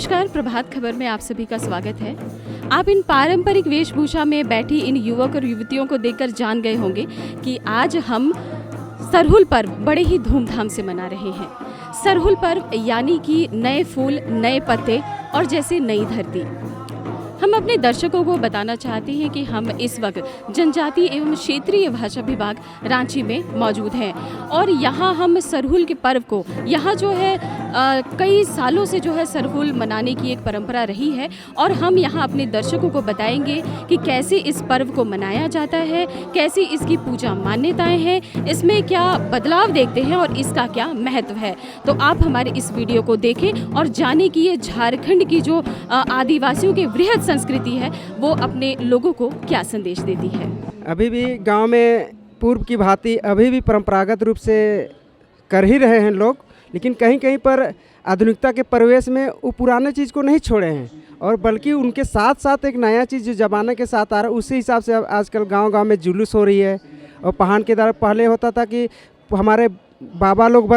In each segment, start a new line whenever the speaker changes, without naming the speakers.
नमस्कार, प्रभात खबर में आप सभी का स्वागत है। आप इन पारंपरिक वेशभूषा में बैठी इन युवक और युवतियों को देखकर जान गए होंगे कि आज हम सरहुल पर्व बड़े ही धूमधाम से मना रहे हैं। सरहुल पर्व यानी कि नए फूल, नए पत्ते और जैसे नई धरती। हम अपने दर्शकों को बताना चाहते हैं कि हम इस वक्त जनजातीय एवं क्षेत्रीय भाषा विभाग रांची में मौजूद हैं और यहाँ हम सरहुल के पर्व को यहाँ जो है कई सालों से जो है सरहुल मनाने की एक परंपरा रही है और हम यहाँ अपने दर्शकों को बताएंगे कि कैसे इस पर्व को मनाया जाता है, कैसी इसकी पूजा मान्यताएं हैं, इसमें क्या बदलाव देखते हैं और इसका क्या महत्व है। तो आप हमारे इस वीडियो को देखें और जानें कि ये झारखंड की जो आदिवासियों की वृहद संस्कृति है वो अपने लोगों को क्या संदेश देती है।
अभी भी गांव में पूर्व की भांति अभी भी परंपरागत रूप से कर ही रहे हैं लोग, लेकिन कहीं कहीं पर आधुनिकता के प्रवेश में वो पुराने चीज़ को नहीं छोड़े हैं और बल्कि उनके साथ साथ एक नया चीज़ जो ज़माने के साथ आ रहा है उसी हिसाब से आजकल गांव-गांव में जुलूस हो रही है। और पहाड़ के द्वारा पहले होता था कि हमारे बाबा लोग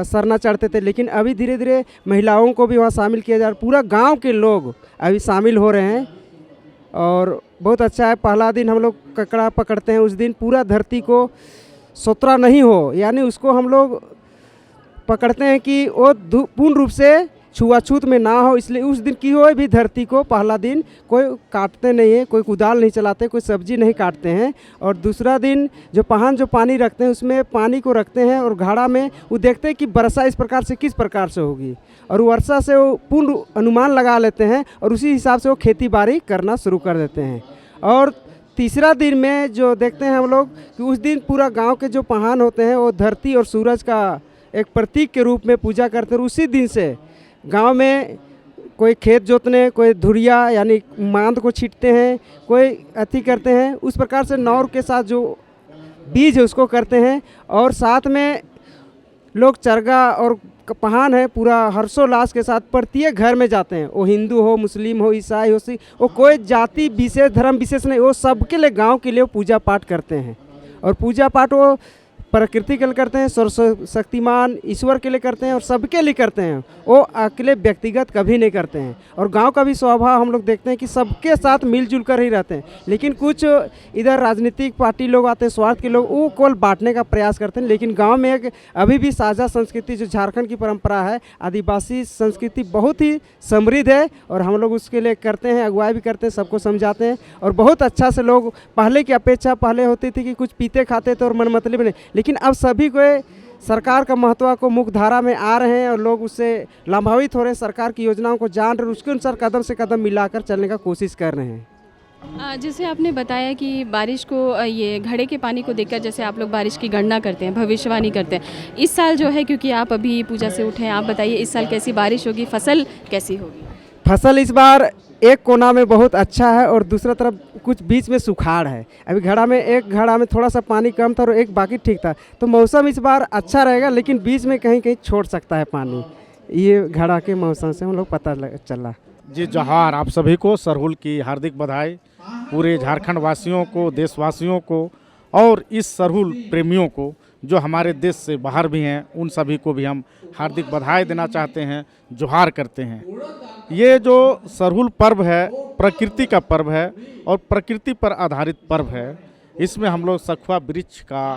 सरना चढ़ते थे, लेकिन अभी धीरे धीरे महिलाओं को भी वहाँ शामिल किया जा रहा है। पूरा गांव के लोग अभी शामिल हो रहे हैं और बहुत अच्छा है। पहला दिन हम लोग ककड़ा पकड़ते हैं, उस दिन पूरा धरती को सोतरा नहीं हो, यानी उसको हम लोग पकड़ते हैं कि वो पूर्ण रूप से छुआछूत में ना हो, इसलिए उस दिन की हो भी धरती को पहला दिन कोई काटते नहीं है, कोई कुदाल नहीं चलाते, कोई सब्जी नहीं काटते हैं। और दूसरा दिन जो पहान जो पानी रखते हैं उसमें पानी को रखते हैं और घड़ा में वो देखते हैं कि वर्षा इस प्रकार से किस प्रकार से होगी और वर्षा से वो पूर्ण अनुमान लगा लेते हैं और उसी हिसाब से वो खेती बाड़ी करना शुरू कर देते हैं। और तीसरा दिन में जो देखते हैं हम लोग कि उस दिन पूरा गाँव के जो पहान होते हैं वो धरती और सूरज का एक प्रतीक के रूप में पूजा करते हैं। उसी दिन से गांव में कोई खेत जोतने, कोई धुरिया यानी मांद को छींटते हैं, कोई अति करते हैं, उस प्रकार से नौर के साथ जो बीज है उसको करते हैं। और साथ में लोग चरगा और पहान है पूरा हर्षोल्लास के साथ प्रत्येक घर में जाते हैं, वो हिंदू हो, मुस्लिम हो, ईसाई हो, वो कोई जाति विशेष धर्म विशेष नहीं, वो सबके लिए गाँव के लिए पूजा पाठ करते हैं। और पूजा पाठ वो प्रकृति के लिए करते हैं, सर्वशक्तिमान ईश्वर के लिए करते हैं और सबके लिए करते हैं, वो अकेले व्यक्तिगत कभी नहीं करते हैं। और गांव का भी स्वभाव हम लोग देखते हैं कि सबके साथ मिलजुल कर ही रहते हैं। लेकिन कुछ इधर राजनीतिक पार्टी लोग आते हैं, स्वार्थ के लोग, वो केवल बांटने का प्रयास करते हैं। लेकिन गांव में एक अभी भी साझा संस्कृति जो झारखंड की परंपरा है, आदिवासी संस्कृति बहुत ही समृद्ध है और हम लोग उसके लिए करते हैं, अगुवाई भी करते हैं, सबको समझाते हैं। और बहुत अच्छा से लोग पहले की अपेक्षा पहले होती थी कि कुछ पीते खाते थे और मनमतलब नहीं, लेकिन अब सभी को सरकार का महत्व को मुख्य धारा में आ रहे हैं और लोग उससे लाभान्वित हो रहे हैं, सरकार की योजनाओं को जान रहे हैं, उसके अनुसार कदम से कदम मिलाकर चलने का कोशिश कर रहे हैं।
जैसे आपने बताया कि बारिश को ये घड़े के पानी को देखकर जैसे आप लोग बारिश की गणना करते हैं, भविष्यवाणी करते हैं। इस साल जो है, क्योंकि आप अभी पूजा से उठे हैं, आप बताइए इस साल कैसी बारिश होगी, फसल कैसी होगी?
फसल इस बार एक कोना में बहुत अच्छा है और दूसरा तरफ कुछ बीच में सुखाड़ है। अभी एक घड़ा में थोड़ा सा पानी कम था और एक बाकी ठीक था, तो मौसम इस बार अच्छा रहेगा, लेकिन बीच में कहीं कहीं छोड़ सकता है पानी। ये घड़ा के मौसम से हम लोग पता चला।
जी जोहार, आप सभी को सरहुल की हार्दिक बधाई, पूरे झारखंड वासियों को, देशवासियों को और इस सरहुल प्रेमियों को जो हमारे देश से बाहर भी हैं, उन सभी को भी हम हार्दिक बधाई देना चाहते हैं, जोहार करते हैं। ये जो सरहुल पर्व है प्रकृति का पर्व है और प्रकृति पर आधारित पर्व है। इसमें हम लोग सखुआ वृक्ष का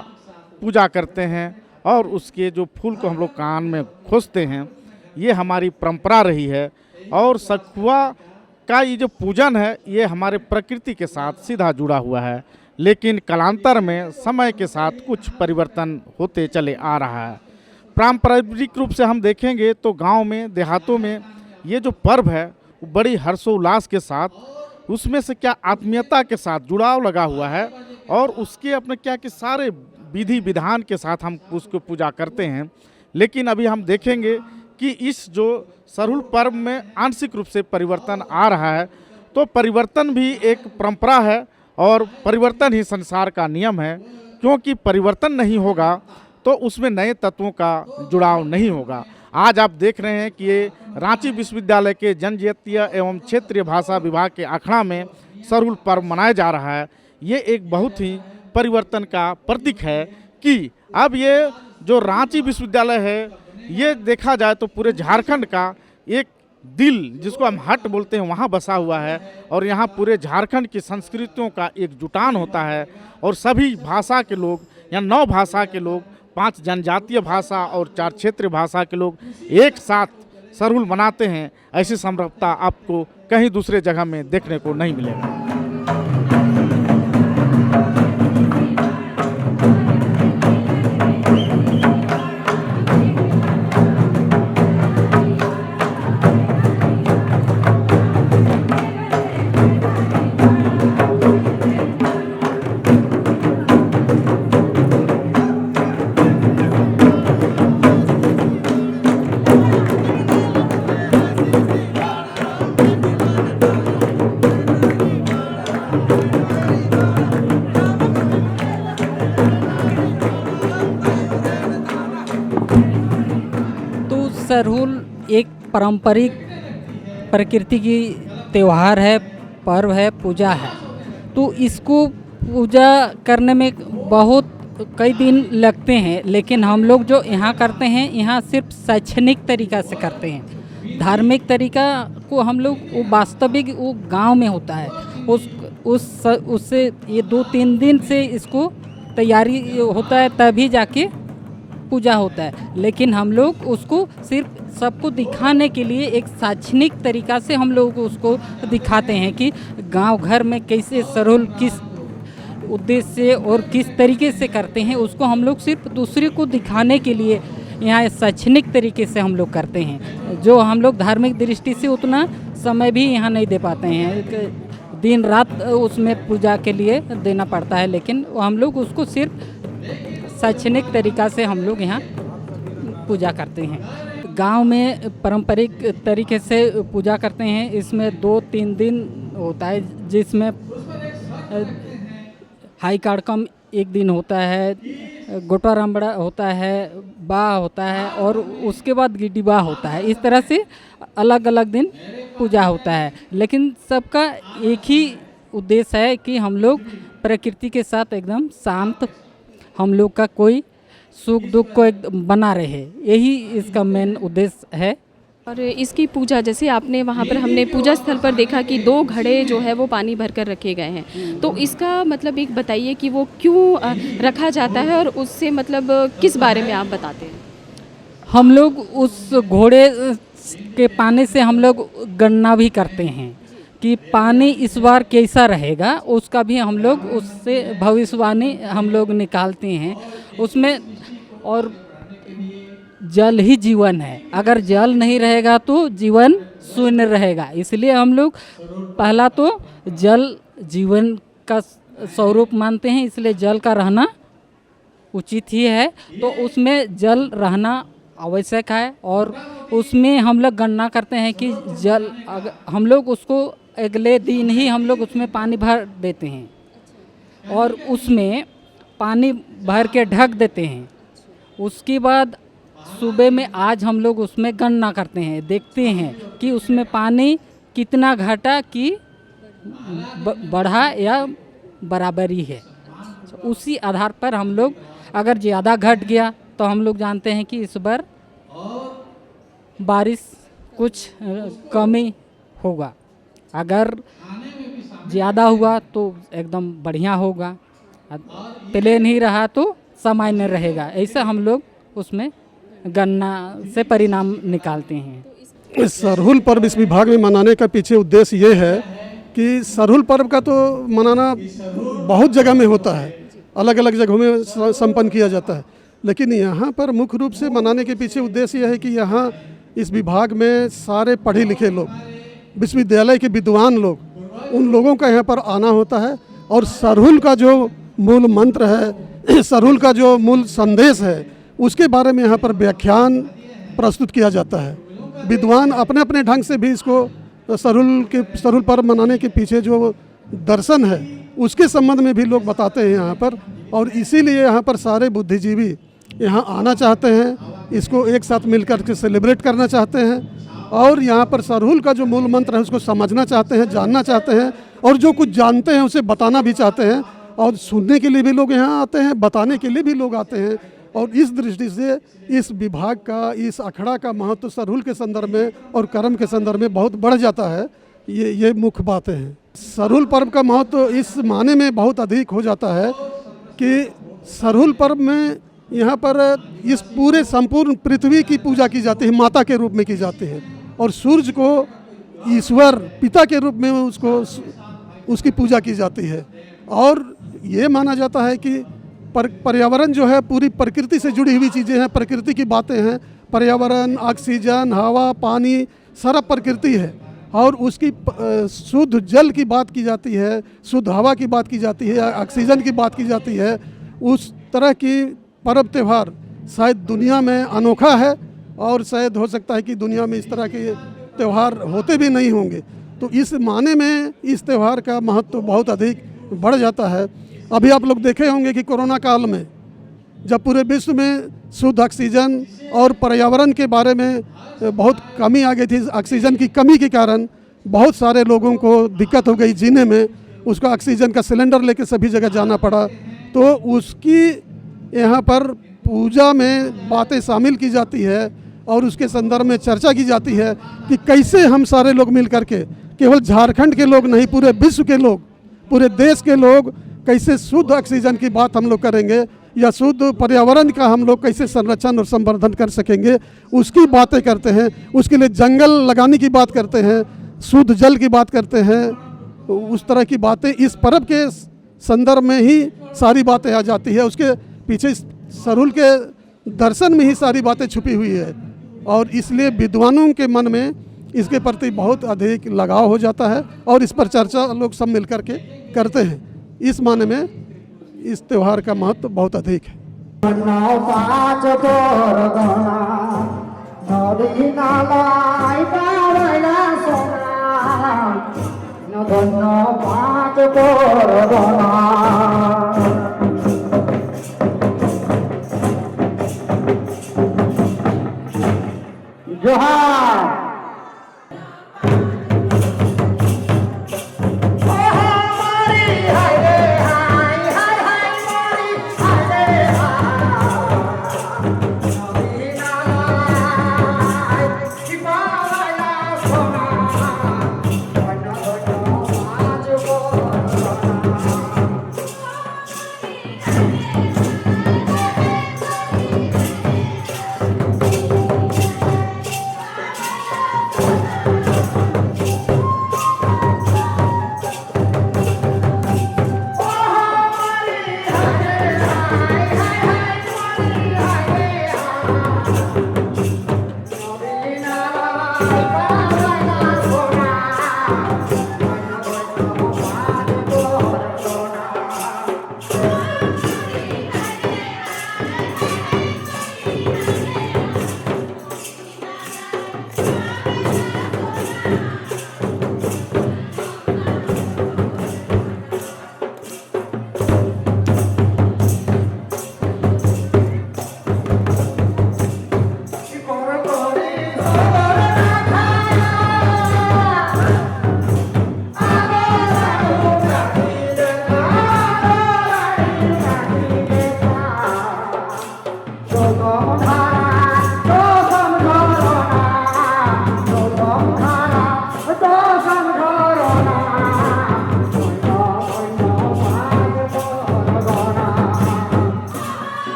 पूजा करते हैं और उसके जो फूल को हम लोग कान में खोसते हैं, ये हमारी परंपरा रही है। और सखुआ का ये जो पूजन है ये हमारे प्रकृति के साथ सीधा जुड़ा हुआ है, लेकिन कालांतर में समय के साथ कुछ परिवर्तन होते चले आ रहा है। पारंपरिक रूप से हम देखेंगे तो गांव में, देहातों में ये जो पर्व है वो बड़ी हर्षोल्लास के साथ, उसमें से क्या आत्मीयता के साथ जुड़ाव लगा हुआ है और उसके अपने क्या कि सारे विधि विधान के साथ हम उसको पूजा करते हैं। लेकिन अभी हम देखेंगे कि इस जो सरहुल पर्व में आंशिक रूप से परिवर्तन आ रहा है, तो परिवर्तन भी एक परंपरा है और परिवर्तन ही संसार का नियम है, क्योंकि परिवर्तन नहीं होगा तो उसमें नए तत्वों का जुड़ाव नहीं होगा। आज आप देख रहे हैं कि ये रांची विश्वविद्यालय के जनजातीय एवं क्षेत्रीय भाषा विभाग के अखाड़ा में सरहुल पर्व मनाया जा रहा है। ये एक बहुत ही परिवर्तन का प्रतीक है कि अब ये जो रांची विश्वविद्यालय है, ये देखा जाए तो पूरे झारखंड का एक दिल, जिसको हम हट बोलते हैं, वहाँ बसा हुआ है। और यहाँ पूरे झारखंड की संस्कृतियों का एक जुटान होता है और सभी भाषा के लोग, यहाँ 9 भाषा के लोग, 5 जनजातीय भाषा और 4 क्षेत्रीय भाषा के लोग एक साथ सरहुल मनाते हैं। ऐसी समरसता आपको कहीं दूसरे जगह में देखने को नहीं मिलेगा।
सरहुल एक पारंपरिक प्रकृति की त्यौहार है, पर्व है, पूजा है। तो इसको पूजा करने में बहुत कई दिन लगते हैं, लेकिन हम लोग जो यहाँ करते हैं, यहाँ सिर्फ शैक्षणिक तरीका से करते हैं। धार्मिक तरीका को हम लोग वो वास्तविक वो गांव में होता है, उससे ये 2-3 दिन से इसको तैयारी होता है, तभी जाके पूजा होता है। लेकिन हम लोग उसको सिर्फ सबको दिखाने के लिए एक शैक्षणिक तरीका से हम लोग उसको दिखाते हैं कि गांव घर में कैसे सरहुल किस उद्देश्य से और किस तरीके से करते हैं। उसको हम लोग सिर्फ दूसरे को दिखाने के लिए यहाँ शैक्षणिक तरीके से हम लोग करते हैं, जो हम लोग धार्मिक दृष्टि से उतना समय भी यहाँ नहीं दे पाते हैं। दिन रात उसमें पूजा के लिए देना पड़ता है, लेकिन हम लोग उसको सिर्फ शैक्षणिक तरीका से हम लोग यहाँ पूजा करते हैं। गांव में पारंपरिक तरीके से पूजा करते हैं। इसमें 2-3 दिन होता है, जिसमें हाई काड़कम एक दिन होता है, गोटा रामबड़ा होता है, बा होता है और उसके बाद गिड्डी बा होता है। इस तरह से अलग अलग दिन पूजा होता है, लेकिन सबका एक ही उद्देश्य है कि हम लोग प्रकृति के साथ एकदम शांत, हम लोग का कोई सुख दुख को एक बना रहे, यही इसका मेन उद्देश्य है।
और इसकी पूजा, जैसे आपने वहाँ पर, हमने पूजा स्थल पर देखा कि 2 घड़े जो है वो पानी भर कर रखे गए हैं, तो इसका मतलब एक बताइए कि वो क्यों रखा जाता है और उससे मतलब किस बारे में आप बताते हैं।
हम लोग उस घोड़े के पानी से हम लोग गणना भी करते हैं कि पानी इस बार कैसा रहेगा, उसका भी हम लोग उससे भविष्यवाणी हम लोग निकालते हैं उसमें। और जल ही जीवन है, अगर जल नहीं रहेगा तो जीवन शून्य रहेगा। इसलिए हम लोग पहला तो जल जीवन का स्वरूप मानते हैं, इसलिए जल का रहना उचित ही है, तो उसमें जल रहना आवश्यक है। और उसमें हम लोग गणना करते हैं कि जल हम लोग उसको अगले दिन ही हम लोग उसमें पानी भर देते हैं और उसमें पानी भर के ढक देते हैं। उसके बाद सुबह में आज हम लोग उसमें गणना करते हैं, देखते हैं कि उसमें पानी कितना घटा कि बढ़ा या बराबरी है। उसी आधार पर हम लोग अगर ज़्यादा घट गया तो हम लोग जानते हैं कि इस बार बारिश कुछ कमी होगा, अगर ज़्यादा हुआ तो एकदम बढ़िया होगा, प्लेन ही रहा तो सामान्य रहेगा। ऐसा हम लोग उसमें गणना से परिणाम निकालते हैं।
सरहुल पर्व इस विभाग में मनाने का पीछे उद्देश्य ये है कि सरहुल पर्व का तो मनाना बहुत जगह में होता है, अलग अलग जगहों में संपन्न किया जाता है, लेकिन यहाँ पर मुख्य रूप से मनाने के पीछे उद्देश्य यह है कि यहाँ इस विभाग में सारे पढ़े लिखे लोग, विश्वविद्यालय के विद्वान लोग, उन लोगों का यहाँ पर आना होता है और सरहुल का जो मूल मंत्र है, सरहुल का जो मूल संदेश है, उसके बारे में यहाँ पर व्याख्यान प्रस्तुत किया जाता है। विद्वान अपने अपने ढंग से भी इसको सरहुल पर्व मनाने के पीछे जो दर्शन है उसके संबंध में भी लोग बताते हैं यहाँ पर, और इसीलिए यहाँ पर सारे बुद्धिजीवी यहाँ आना चाहते हैं, इसको एक साथ मिलकर के सेलिब्रेट करना चाहते हैं और यहाँ पर सरहुल का जो मूल मंत्र है उसको समझना चाहते हैं, जानना चाहते हैं, और जो कुछ जानते हैं उसे बताना भी चाहते हैं। और सुनने के लिए भी लोग यहाँ आते हैं, बताने के लिए भी लोग आते हैं, और इस दृष्टि से इस विभाग का, इस अखड़ा का महत्व सरहुल के संदर्भ में और कर्म के संदर्भ में बहुत बढ़ जाता है। ये मुख्य बातें हैं। सरहुल पर्व का महत्व इस माने में बहुत अधिक हो जाता है कि सरहुल पर्व में यहाँ पर इस पूरे संपूर्ण पृथ्वी की पूजा की जाती है, माता के रूप में की जाती है, और सूर्य को ईश्वर पिता के रूप में उसकी पूजा की जाती है। और ये माना जाता है कि पर्यावरण जो है पूरी प्रकृति से जुड़ी हुई चीज़ें हैं, प्रकृति की बातें हैं। पर्यावरण, ऑक्सीजन, हवा, पानी सारा प्रकृति है, और उसकी शुद्ध जल की बात की जाती है, शुद्ध हवा की बात की जाती है, ऑक्सीजन की बात की जाती है। उस तरह की पर्व त्यौहार शायद दुनिया में अनोखा है, और शायद हो सकता है कि दुनिया में इस तरह के त्यौहार होते भी नहीं होंगे। तो इस माने में इस त्यौहार का महत्व बहुत अधिक बढ़ जाता है। अभी आप लोग देखे होंगे कि कोरोना काल में जब पूरे विश्व में शुद्ध ऑक्सीजन और पर्यावरण के बारे में बहुत कमी आ गई थी, ऑक्सीजन की कमी के कारण बहुत सारे लोगों को दिक्कत हो गई जीने में, उसका ऑक्सीजन का सिलेंडर लेके सभी जगह जाना पड़ा। तो उसकी यहाँ पर पूजा में बातें शामिल की जाती है, और उसके संदर्भ में चर्चा की जाती है कि कैसे हम सारे लोग मिल करके, केवल झारखंड के लोग नहीं, पूरे विश्व के लोग, पूरे देश के लोग कैसे शुद्ध ऑक्सीजन की बात हम लोग करेंगे, या शुद्ध पर्यावरण का हम लोग कैसे संरक्षण और संवर्धन कर सकेंगे, उसकी बातें करते हैं। उसके लिए जंगल लगाने की बात करते हैं, शुद्ध जल की बात करते हैं। उस तरह की बातें इस पर्व के संदर्भ में ही सारी बातें आ जाती है। उसके पीछे सरहुल के दर्शन में ही सारी बातें छुपी हुई है, और इसलिए विद्वानों के मन में इसके प्रति बहुत अधिक लगाव हो जाता है, और इस पर चर्चा लोग सब मिल कर के करते हैं। इस माने में इस त्यौहार का महत्व बहुत अधिक है।
जोहार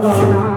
Corona.